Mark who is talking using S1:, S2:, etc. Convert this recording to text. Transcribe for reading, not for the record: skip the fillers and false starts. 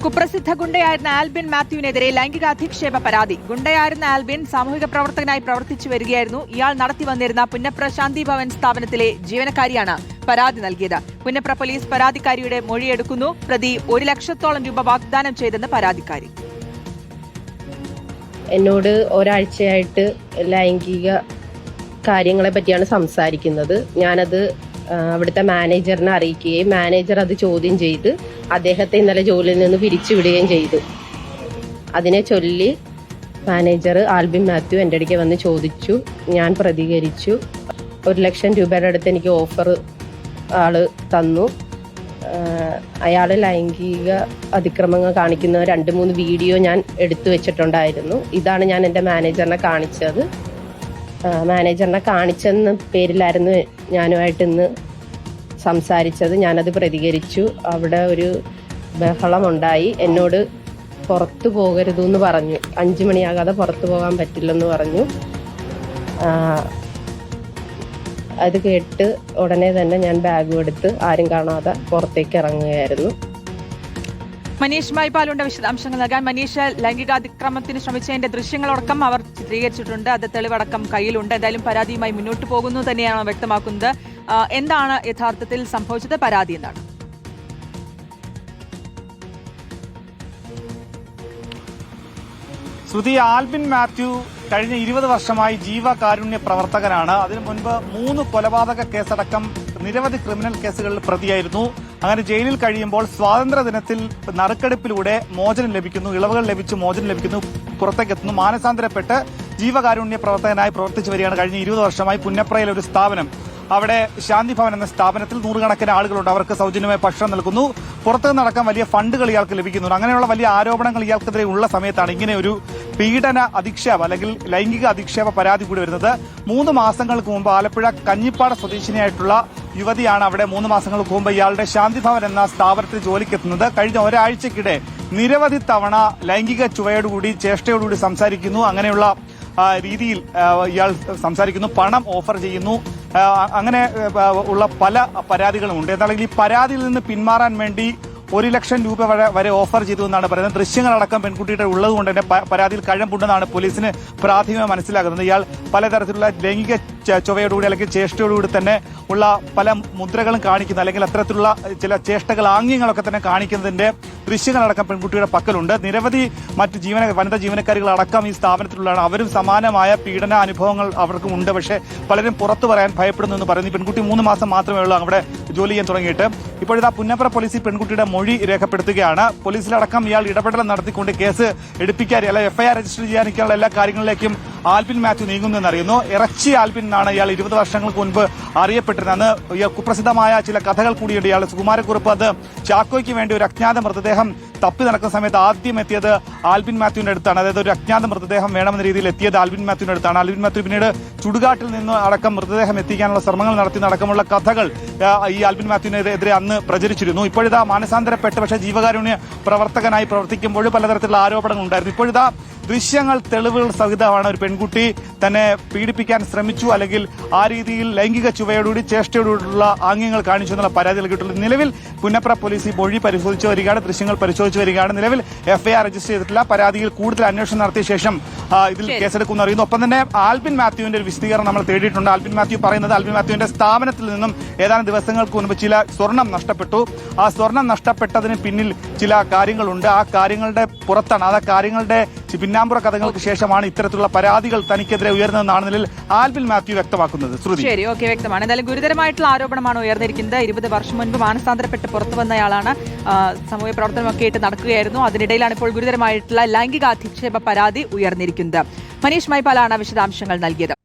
S1: കുപ്രസിദ്ധ ഗുണ്ടയായിരുന്ന ആൽബിൻ മാത്യുവിനെതിരെ ലൈംഗികാധിക്ഷേപ പരാതി. ഗുണ്ടയായിരുന്ന ആൽബിൻ സാമൂഹിക പ്രവർത്തകനായി പ്രവർത്തിച്ചു വരികയായിരുന്നു. ഇയാൾ നടത്തി വന്നിരുന്ന പുന്നപ്ര ശാന്തി ഭവൻ സ്ഥാപനത്തിലെ ജീവനക്കാരിയാണ് പരാതി നൽകിയത്. പുന്നപ്ര പോലീസ് പരാതിക്കാരിയുടെ മൊഴിയെടുക്കുന്നു. പ്രതി 1 ലക്ഷത്തോളം രൂപ വാഗ്ദാനം ചെയ്തെന്ന് പരാതിക്കാരി.
S2: എന്നോട് ഒരാഴ്ചയായിട്ട് ലൈംഗിക കാര്യങ്ങളെ പറ്റിയാണ് സംസാരിക്കുന്നത്. ഞാനത് അവിടുത്തെ മാനേജറിനെ അറിയിക്കുകയും മാനേജർ അത് ചോദ്യം ചെയ്ത് അദ്ദേഹത്തെ ഇന്നലെ ജോലിയിൽ നിന്ന് പിരിച്ചുവിടുകയും ചെയ്തു. അതിനെ ചൊല്ലി മാനേജർ ആൽബിൻ മാത്യു എൻ്റെ അടുക്കെ വന്ന് ചോദിച്ചു. ഞാൻ പ്രതികരിച്ചു. 1 ലക്ഷം രൂപയുടെ അടുത്ത് എനിക്ക് ഓഫർ ആള് തന്നു. അയാൾ ലൈംഗിക അതിക്രമങ്ങൾ കാണിക്കുന്ന 2-3 വീഡിയോ ഞാൻ എടുത്തു വെച്ചിട്ടുണ്ടായിരുന്നു. ഇതാണ് ഞാൻ എൻ്റെ മാനേജറിനെ കാണിച്ചത്. മാനേജറിനെ കാണിച്ചെന്ന പേരിലായിരുന്നു ഞാനുമായിട്ട് ഇന്ന് സംസാരിച്ചത്. ഞാനത് പ്രതികരിച്ചു. അവിടെ ഒരു ബഹളമുണ്ടായി. എന്നോട് പുറത്തു പോകരുതെന്ന് പറഞ്ഞു. 5 മണിയാകാതെ പുറത്തു പോകാൻ പറ്റില്ലെന്ന് പറഞ്ഞു. അത് കേട്ട് ഉടനെ തന്നെ ഞാൻ ബാഗും എടുത്ത് ആരും കാണാതെ പുറത്തേക്ക് ഇറങ്ങുകയായിരുന്നു.
S1: മനീഷ് മൈപ്പാലുണ്ട് വിശദാംശങ്ങൾ നൽകാൻ. മനീഷ്, ലൈംഗികാതിക്രമത്തിന് ശ്രമിച്ചതിന്റെ ദൃശ്യങ്ങളടക്കം അവർ ചിത്രീകരിച്ചിട്ടുണ്ട്. അത് തെളിവടക്കം കയ്യിലുണ്ട്. എന്തായാലും പരാതിയുമായി മുന്നോട്ട് പോകുന്നു തന്നെയാണ് വ്യക്തമാക്കുന്നത്. എന്താണ് യഥാർത്ഥത്തിൽ സംഭവിച്ചത്? പരാതി എന്താണ്?
S3: ശ്രുതി, ആൽബിൻ മാത്യു കഴിഞ്ഞ 20 വർഷമായി ജീവകാരുണ്യ പ്രവർത്തകനാണ്. അതിനു മുൻപ് 3 കൊലപാതക കേസടക്കം നിരവധി ക്രിമിനൽ കേസുകളിൽ പ്രതിയായിരുന്നു. അങ്ങനെ ജയിലിൽ കഴിയുമ്പോൾ സ്വാതന്ത്ര്യ ദിനത്തിൽ നറുക്കെടുപ്പിലൂടെ മോചനം ലഭിക്കുന്നു, ഇളവുകൾ ലഭിച്ചു മോചനം ലഭിക്കുന്നു, പുറത്തേക്കെത്തുന്നു. മാനസാന്തരപ്പെട്ട് ജീവകാരുണ്യ പ്രവർത്തകനായി പ്രവർത്തിച്ചു വരികയാണ് കഴിഞ്ഞ 20 വർഷമായി. പുന്നപ്രയിലെ ഒരു സ്ഥാപനം, അവിടെ ശാന്തി ഭവൻ എന്ന സ്ഥാപനത്തിൽ 100 കണക്കിന് ആളുകളുണ്ട്. അവർക്ക് സൗജന്യമായി ഭക്ഷണം നൽകുന്നു. പുറത്തു നിന്നടക്കം വലിയ ഫണ്ടുകൾ ഇയാൾക്ക് ലഭിക്കുന്നുണ്ട്. അങ്ങനെയുള്ള വലിയ ആരോപണങ്ങൾ ഇയാൾക്കെതിരെ ഉള്ള സമയത്താണ് ഇങ്ങനെ ഒരു പീഡന അധിക്ഷേപം അല്ലെങ്കിൽ ലൈംഗിക അധിക്ഷേപ പരാതി കൂടി വരുന്നത്. 3 മാസങ്ങൾക്ക് മുമ്പ് ആലപ്പുഴ കഞ്ഞിപ്പാട സ്വദേശിനിയായിട്ടുള്ള യുവതിയാണ് അവിടെ 3 മാസങ്ങൾക്ക് മുമ്പ് ഇയാളുടെ ശാന്തി ഭവൻ എന്ന സ്ഥാപനത്തിൽ ജോലിക്കെത്തുന്നത്. കഴിഞ്ഞ ഒരാഴ്ചക്കിടെ നിരവധി തവണ ലൈംഗിക ചുവയോടുകൂടി ചേഷ്ടയോടുകൂടി സംസാരിക്കുന്നു. അങ്ങനെയുള്ള രീതിയിൽ ഇയാൾ സംസാരിക്കുന്നു, പണം ഓഫർ ചെയ്യുന്നു. അങ്ങനെ ഉള്ള പല പരാതികളുമുണ്ട്. എന്താണെങ്കിൽ ഈ പരാതിയിൽ നിന്ന് പിന്മാറാൻ വേണ്ടി 1 ലക്ഷം രൂപ വരെ ഓഫർ ചെയ്തു എന്നാണ് പറയുന്നത്. ദൃശ്യങ്ങളടക്കം പെൺകുട്ടിയുടെ ഉള്ളതുകൊണ്ട് തന്നെ പരാതിയിൽ കഴമ്പുണ്ടെന്നാണ് പോലീസിന് പ്രാഥമികമായി മനസ്സിലാക്കുന്നത്. ഇയാൾ പലതരത്തിലുള്ള ലൈംഗിക ചൊവ്വയോടുകൂടി അല്ലെങ്കിൽ ചേഷ്ടയോടുകൂടി തന്നെ ഉള്ള പല മുദ്രകളും കാണിക്കുന്ന അല്ലെങ്കിൽ അത്തരത്തിലുള്ള ചില ചേഷ്ടകൾ ആംഗ്യങ്ങളൊക്കെ തന്നെ കാണിക്കുന്നതിന്റെ ദൃശ്യങ്ങളടക്കം പെൺകുട്ടിയുടെ പക്കലുണ്ട്. നിരവധി മറ്റ് വനിതാ ജീവനക്കാരികളടക്കം ഈ സ്ഥാപനത്തിലുള്ളതാണ്. അവരും സമാനമായ പീഡന അനുഭവങ്ങൾ അവർക്കും ഉണ്ട്. പക്ഷേ പലരും പുറത്തു പറയാൻ ഭയപ്പെടുന്നു എന്ന് പറയുന്നു. പെൺകുട്ടി 3 മാസം മാത്രമേ ഉള്ളൂ അവിടെ ജോലി ചെയ്യാൻ തുടങ്ങിയിട്ട്. ഇപ്പോഴിതാ പുന്നപ്ര പോലീസ് ഈ പെൺകുട്ടിയുടെ മൊഴി രേഖപ്പെടുത്തുകയാണ്. പോലീസിലടക്കം ഇയാൾ ഇടപെടൽ നടത്തിക്കൊണ്ട് കേസ് എടുപ്പിക്കാൻ അല്ല FIR രജിസ്റ്റർ ചെയ്യാനൊക്കെയുള്ള എല്ലാ കാര്യങ്ങളിലേക്കും ആൽബിൻ മാത്യു നീങ്ങുന്നതെന്നറിയുന്നു. ഇറച്ചി ആൽബിൻ എന്നാണ് ഇയാൾ 20 വർഷങ്ങൾക്ക് മുൻപ് അറിയപ്പെട്ടിരുന്നത്. അന്ന് ഇയാൾ കുപ്രസിദ്ധമായ ചില കഥകൾ കൂടിയുണ്ട്. ഇയാൾ സുകുമാരക്കുറുപ്പ് അത് ചാക്കോയ്ക്ക് വേണ്ടി ഒരു അജ്ഞാത മൃതദേഹം തപ്പി നടക്കുന്ന സമയത്ത് ആദ്യം എത്തിയത് ആൽബിൻ മാത്യുവിന്റെ അടുത്താണ്. അതായത് ഒരു അജ്ഞാത മൃതദേഹം വേണമെന്ന രീതിയിൽ എത്തിയത് ആൽബിൻ മാത്യുവിന്റെ അടുത്താണ്. ആൽബിൻ മാത്യു പിന്നീട് ചുടുകാട്ടിൽ നിന്ന് അടക്കം മൃതദേഹം എത്തിക്കാനുള്ള ശ്രമങ്ങൾ നടത്തി അടക്കമുള്ള കഥകൾ ഈ ആൽബിൻ മാത്യുവിനെതിരെ അന്ന് പ്രചരിച്ചിരുന്നു. ഇപ്പോഴിതാ മാനസാന്തരപ്പെട്ട് പക്ഷേ ജീവകാരുണ്യ പ്രവർത്തകനായി പ്രവർത്തിക്കുമ്പോൾ പലതരത്തിലുള്ള ആരോപണങ്ങൾ ഉണ്ടായിരുന്നു. ഇപ്പോഴിതാ ദൃശ്യങ്ങൾ തെളിവുകൾ സഹിതമാണ് ഒരു പെൺകുട്ടി തന്നെ പീഡിപ്പിക്കാൻ ശ്രമിച്ചു അല്ലെങ്കിൽ ആ രീതിയിൽ ലൈംഗിക ചുവയോടുകൂടി ചേഷ്ടയോടുകൂടിയുള്ള ആംഗ്യങ്ങൾ കാണിച്ചു എന്നുള്ള പരാതികൾ കിട്ടുന്നത്. നിലവിൽ പുന്നപ്ര പോലീസ് ഈ മൊഴി പരിശോധിച്ചു വരികയാണ്, ദൃശ്യങ്ങൾ പരിശോധിച്ചു വരികയാണ്. നിലവിൽ FIR രജിസ്റ്റർ ചെയ്തിട്ടില്ല. പരാതിയിൽ കൂടുതൽ അന്വേഷണം നടത്തിയ ശേഷം ഇതിൽ കേസെടുക്കുമെന്ന് അറിയുന്നു. ഒപ്പം തന്നെ ആൽബിൻ മാത്യുവിന്റെ ഒരു വിശദീകരണം നമ്മൾ തേടിയിട്ടുണ്ട്. ആൽബിൻ മാത്യു പറയുന്നത് ആൽബിൻ മാത്യുവിന്റെ സ്ഥാപനത്തിൽ നിന്നും ഏതാനും ദിവസങ്ങൾക്ക് മുൻപ് ചില സ്വർണം നഷ്ടപ്പെട്ടു. ആ സ്വർണം നഷ്ടപ്പെട്ടതിന് പിന്നിൽ ചില കാര്യങ്ങളുണ്ട്. ആ കാര്യങ്ങളുടെ പുറത്താണ്, ആ കാര്യങ്ങളുടെ പിന്നാമ്പുറ കഥകൾക്ക് ശേഷമാണ് ഇത്തരത്തിലുള്ള പരാതികൾ തനിക്കെതിരെ ഉയർന്നതെന്നാണ് നിലയിൽ ആൽബിൻ മാത്യു വ്യക്തമാക്കുന്നത്.
S1: ശരി, ഓക്കെ, വ്യക്തമാണ്. എന്തായാലും ഗുരുതരമായിട്ടുള്ള ആരോപണമാണ് ഉയർന്നിരിക്കുന്നത്. 20 വർഷം മുൻപ് മാനസാന്തരപ്പെട്ട് പുറത്തു വന്നയാളാണ്. സാമൂഹ്യ പ്രവർത്തനമൊക്കെ ആയിട്ട് നടക്കുകയായിരുന്നു. അതിനിടയിലാണ് ഇപ്പോൾ ഗുരുതരമായിട്ടുള്ള ലൈംഗികാധിക്ഷേപ പരാതി ഉയർന്നിരിക്കുന്നത്. മനീഷ് മൈപ്പാലാണ് വിശദാംശങ്ങൾ നൽകിയത്.